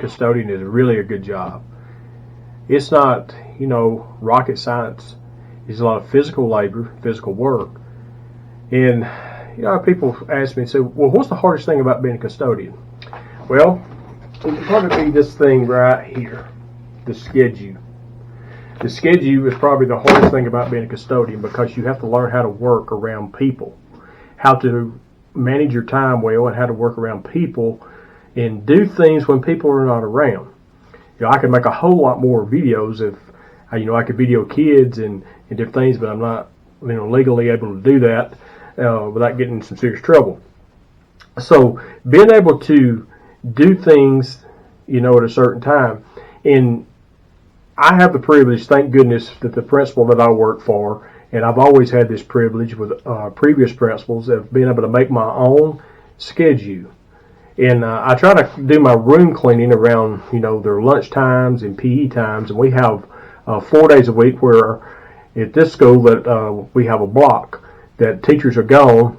custodian is really a good job. It's not, rocket science. It's a lot of physical labor, physical work. And, people ask me and say, well, what's the hardest thing about being a custodian? Well, it would probably be this thing right here, the schedule. The schedule is probably the hardest thing about being a custodian because you have to learn how to work around people, how to manage your time well, and how to work around people and do things when people are not around. I could make a whole lot more videos if, I could video kids and different things, but I'm not, legally able to do that without getting in some serious trouble. So being able to do things, at a certain time, and I have the privilege, thank goodness, that the principal that I work for, and I've always had this privilege with previous principals of being able to make my own schedule. And I try to do my room cleaning around, their lunch times and PE times. And we have 4 days a week where at this school that we have a block that teachers are gone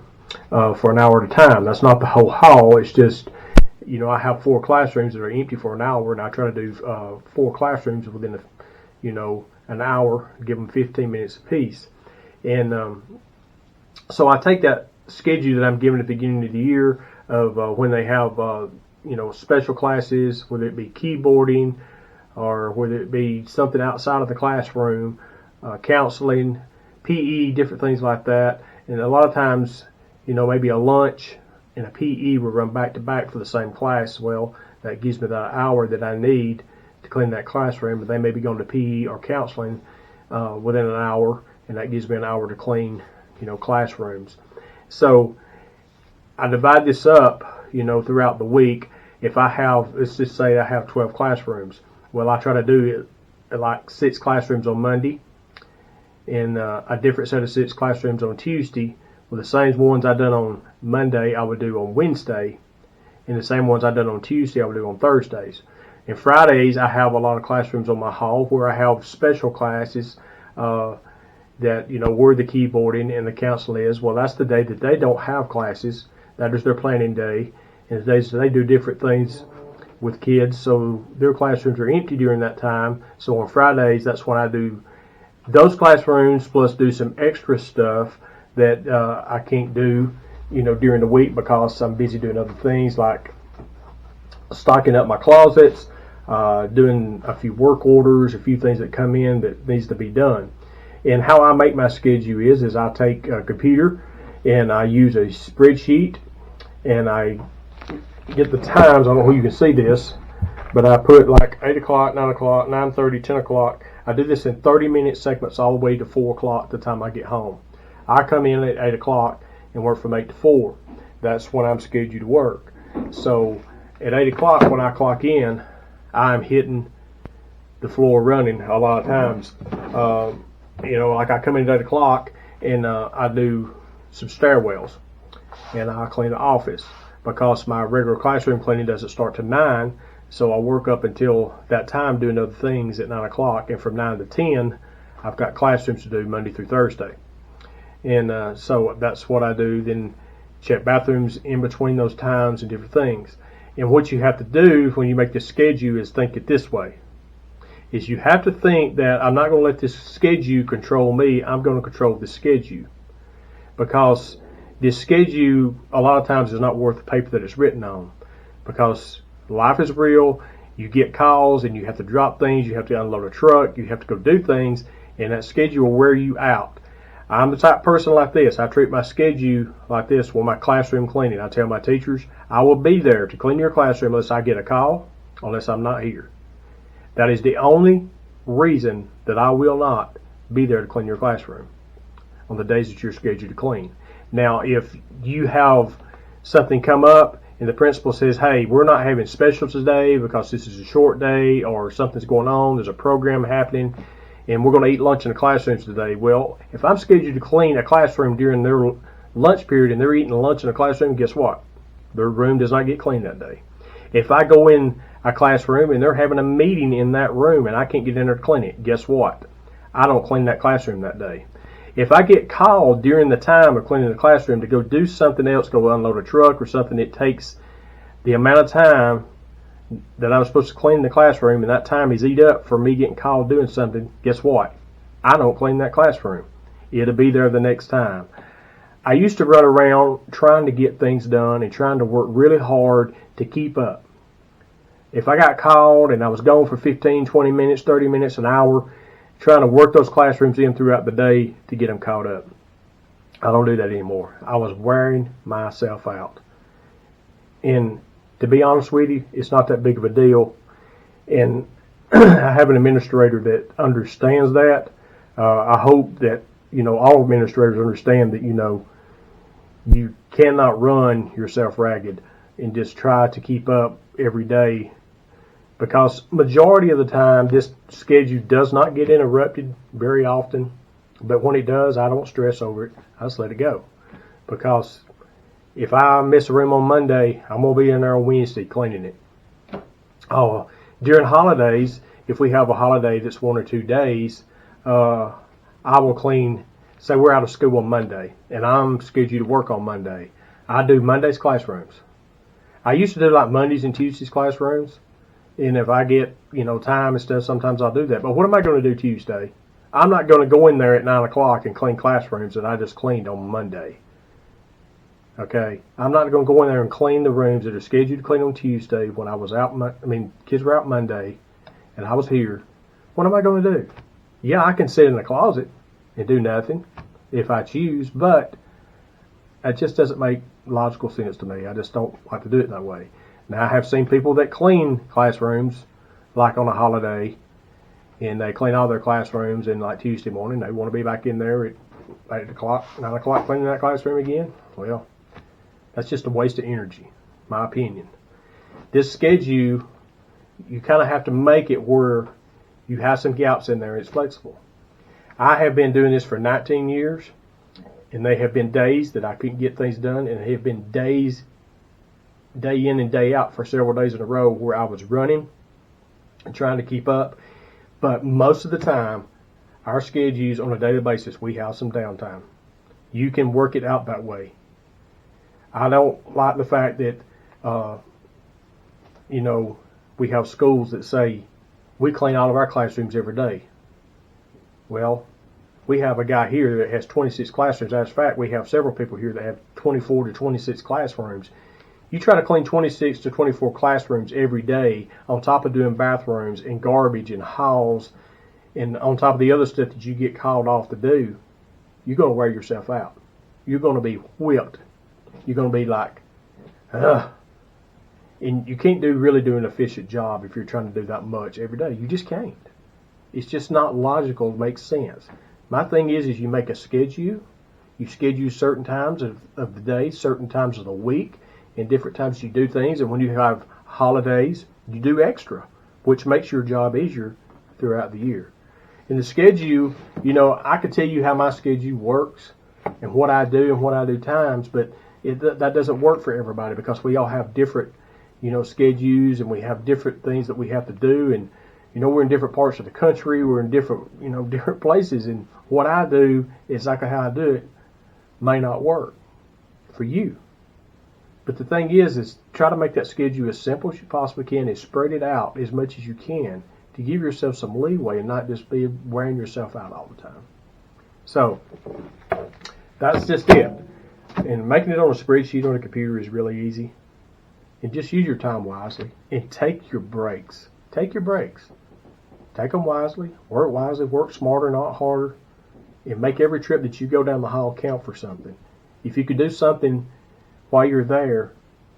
for an hour at a time. That's not the whole hall. It's just, I have 4 classrooms that are empty for an hour, and I try to do 4 classrooms within, an hour, give them 15 minutes apiece. And so I take that schedule that I'm given at the beginning of the year of when they have, special classes, whether it be keyboarding or whether it be something outside of the classroom, counseling, PE, different things like that. And a lot of times, maybe a lunch and a PE will run back to back for the same class. Well, that gives me that hour that I need to clean that classroom, but they may be going to PE or counseling within an hour, and that gives me an hour to clean, classrooms. So I divide this up, throughout the week. If I have, let's just say I have 12 classrooms. Well, I try to do it like 6 classrooms on Monday and a different set of 6 classrooms on Tuesday. Well, the same ones I done on Monday, I would do on Wednesday, and the same ones I done on Tuesday, I would do on Thursdays. And Fridays, I have a lot of classrooms on my hall where I have special classes that, where the keyboarding and the counseling is. Well, that's the day that they don't have classes. That is their planning day. And they do different things with kids, so their classrooms are empty during that time. So on Fridays, that's when I do those classrooms plus do some extra stuff that I can't do, during the week because I'm busy doing other things like stocking up my closets, doing a few work orders, a few things that come in that needs to be done. And how I make my schedule is I take a computer and I use a spreadsheet and I get the times. I don't know if you can see this, but I put like 8 o'clock, 9 o'clock, 9:30, 10 o'clock. I do this in 30-minute segments all the way to 4 o'clock the time I get home. I come in at 8 o'clock and work from 8 to 4. That's when I'm scheduled to work. So at 8 o'clock when I clock in, I'm hitting the floor running a lot of times. Like I come in at 8 o'clock and I do some stairwells and I clean the office because my regular classroom cleaning doesn't start till 9. So I work up until that time doing other things at 9 o'clock, and from 9 to 10, I've got classrooms to do Monday through Thursday. And so that's what I do. Then check bathrooms in between those times and different things. And what you have to do when you make this schedule is think it this way. Is you have to think that I'm not going to let this schedule control me. I'm going to control the schedule. Because this schedule a lot of times is not worth the paper that it's written on. Because life is real. You get calls and you have to drop things. You have to unload a truck. You have to go do things. And that schedule will wear you out. I'm the type of person like this. I treat my schedule like this with my classroom cleaning. I tell my teachers, I will be there to clean your classroom unless I get a call, unless I'm not here. That is the only reason that I will not be there to clean your classroom on the days that you're scheduled to clean. Now, if you have something come up and the principal says, hey, we're not having specials today because this is a short day or something's going on, there's a program happening, and we're going to eat lunch in the classrooms today. Well, if I'm scheduled to clean a classroom during their lunch period and they're eating lunch in a classroom, guess what? Their room does not get cleaned that day. If I go in a classroom and they're having a meeting in that room and I can't get in there to clean it, guess what? I don't clean that classroom that day. If I get called during the time of cleaning the classroom to go do something else, go unload a truck or something, it takes the amount of time that I'm supposed to clean the classroom, and that time is eat up for me getting called doing something, guess what? I don't clean that classroom. It'll be there the next time. I used to run around trying to get things done and trying to work really hard to keep up. If I got called and I was gone for 15, 20 minutes, 30 minutes, an hour, trying to work those classrooms in throughout the day to get them caught up. I don't do that anymore. I was wearing myself out. And to be honest with you, it's not that big of a deal. And I have an administrator that understands that. I hope that, all administrators understand that, you cannot run yourself ragged and just try to keep up every day, because majority of the time this schedule does not get interrupted very often. But when it does, I don't stress over it. I just let it go. Because if I miss a room on Monday, I'm going to be in there on Wednesday cleaning it. During holidays, if we have a holiday that's 1 or 2 days, I will clean. Say we're out of school on Monday, and I'm scheduled to work on Monday. I do Monday's classrooms. I used to do like Mondays and Tuesdays classrooms, and if I get, time and stuff, sometimes I'll do that. But what am I going to do Tuesday? I'm not going to go in there at 9 o'clock and clean classrooms that I just cleaned on Monday. Okay? I'm not going to go in there and clean the rooms that are scheduled to clean on Tuesday when I was out, kids were out Monday, and I was here. What am I going to do? Yeah, I can sit in the closet and do nothing if I choose, but it just doesn't make logical sense to me. I just don't like to do it that way. Now, I have seen people that clean classrooms like on a holiday, and they clean all their classrooms, and like Tuesday morning they want to be back in there at 8 o'clock, 9 o'clock cleaning that classroom again. Well, that's just a waste of energy, my opinion. This schedule, you kind of have to make it where you have some gaps in there. It's flexible. I have been doing this for 19 years, and there have been days that I couldn't get things done, and there have been days, day in and day out for several days in a row, where I was running and trying to keep up. But most of the time, our schedules on a daily basis, we have some downtime. You can work it out that way. I don't like the fact that, we have schools that say, we clean all of our classrooms every day. Well, we have a guy here that has 26 classrooms. As a fact, we have several people here that have 24 to 26 classrooms. You try to clean 26 to 24 classrooms every day on top of doing bathrooms and garbage and halls and on top of the other stuff that you get called off to do, you're going to wear yourself out. You're going to be whipped. You're going to be like, ugh. And you can't really do an efficient job if you're trying to do that much every day. You just can't. It's just not logical to make sense. My thing is you make a schedule. You schedule certain times of the day, certain times of the week, and different times you do things. And when you have holidays, you do extra, which makes your job easier throughout the year. In the schedule, I could tell you how my schedule works and what I do and what I do times, but that doesn't work for everybody because we all have different, schedules, and we have different things that we have to do. And we're in different parts of the country. We're in different, different places. And what I do, exactly how I do it, may not work for you. But the thing is try to make that schedule as simple as you possibly can and spread it out as much as you can to give yourself some leeway and not just be wearing yourself out all the time. So that's just it. And making it on a spreadsheet on a computer is really easy. And just use your time wisely and take your breaks. Take your breaks. Take them wisely, work smarter, not harder, and make every trip that you go down the hall count for something. If you could do something while you're there,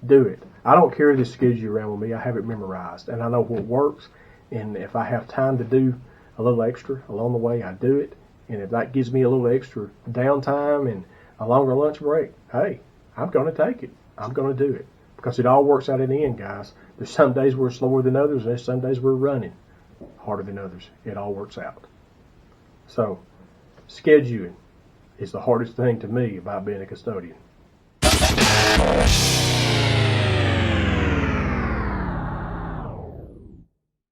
do it. I don't carry this schedule around with me. I have it memorized, and I know what works. And if I have time to do a little extra along the way, I do it. And if that gives me a little extra downtime and a longer lunch break, hey, I'm going to take it. I'm going to do it. Because it all works out in the end, guys. There's some days we're slower than others, and there's some days we're running harder than others. It all works out. So, scheduling is the hardest thing to me about being a custodian.